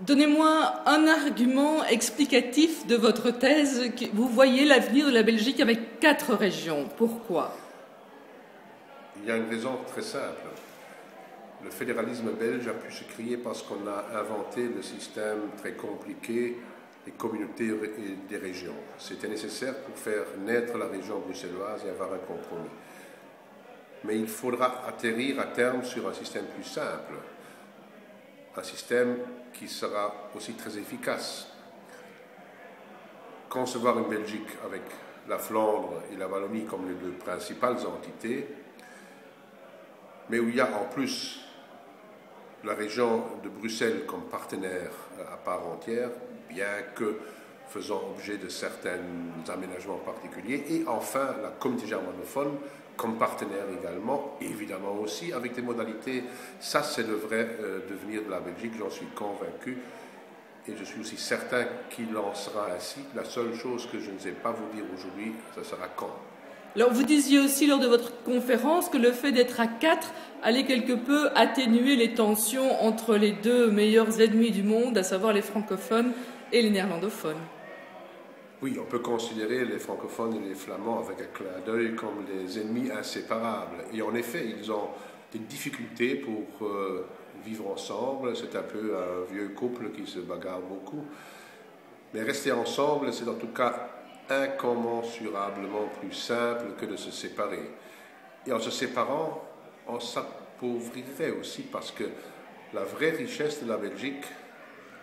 Donnez-moi un argument explicatif de votre thèse. Vous voyez l'avenir de la Belgique avec 4 régions. Pourquoi? Il y a une raison très simple. Le fédéralisme belge a pu se créer parce qu'on a inventé le système très compliqué des communautés et des régions. C'était nécessaire pour faire naître la région bruxelloise et avoir un compromis. Mais il faudra atterrir à terme sur un système plus simple, un système qui sera aussi très efficace. Concevoir une Belgique avec la Flandre et la Wallonie comme les 2 principales entités, mais où il y a en plus la région de Bruxelles comme partenaire à part entière, bien que faisant objet de certains aménagements particuliers, et enfin la communauté germanophone comme partenaire également, évidemment aussi avec des modalités. Ça, c'est le vrai devenir de la Belgique, j'en suis convaincu, et je suis aussi certain qu'il en sera ainsi. La seule chose que je ne sais pas vous dire aujourd'hui, ça sera quand. Alors, vous disiez aussi lors de votre conférence que le fait d'être à 4 allait quelque peu atténuer les tensions entre les 2 meilleurs ennemis du monde, à savoir les francophones et les néerlandophones. Oui, on peut considérer les francophones et les flamands avec un clin d'œil comme des ennemis inséparables. Et en effet, ils ont des difficultés pour vivre ensemble. C'est un peu un vieux couple qui se bagarre beaucoup. Mais rester ensemble, c'est en tout cas incommensurablement plus simple que de se séparer. Et en se séparant, on s'appauvrirait aussi parce que la vraie richesse de la Belgique,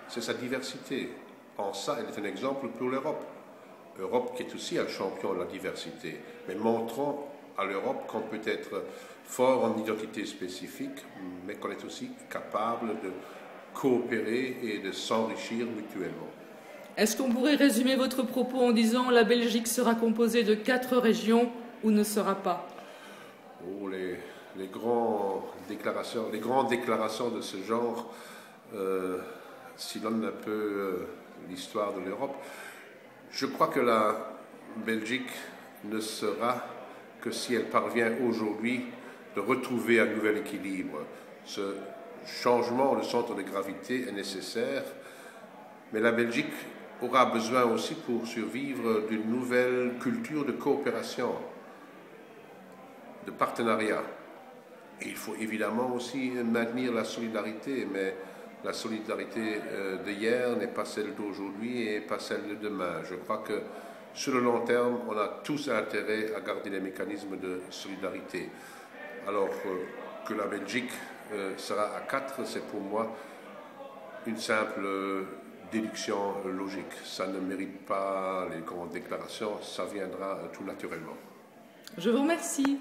c'est sa diversité. En ça, elle est un exemple pour l'Europe. Europe qui est aussi un champion de la diversité. Mais montrons à l'Europe qu'on peut être fort en identité spécifique, mais qu'on est aussi capable de coopérer et de s'enrichir mutuellement. Est-ce qu'on pourrait résumer votre propos en disant la Belgique sera composée de 4 régions ou ne sera pas? Oh, les grandes déclarations de ce genre, si l'on un peu l'histoire de l'Europe, je crois que la Belgique ne sera que si elle parvient aujourd'hui de retrouver un nouvel équilibre. Ce changement de centre de gravité est nécessaire, mais la Belgique aura besoin aussi pour survivre d'une nouvelle culture de coopération, de partenariat. Et il faut évidemment aussi maintenir la solidarité, mais la solidarité d'hier n'est pas celle d'aujourd'hui et pas celle de demain. Je crois que sur le long terme, on a tous intérêt à garder les mécanismes de solidarité. Alors que la Belgique sera à 4, c'est pour moi une simple déduction logique. Ça ne mérite pas les grandes déclarations, ça viendra tout naturellement. Je vous remercie.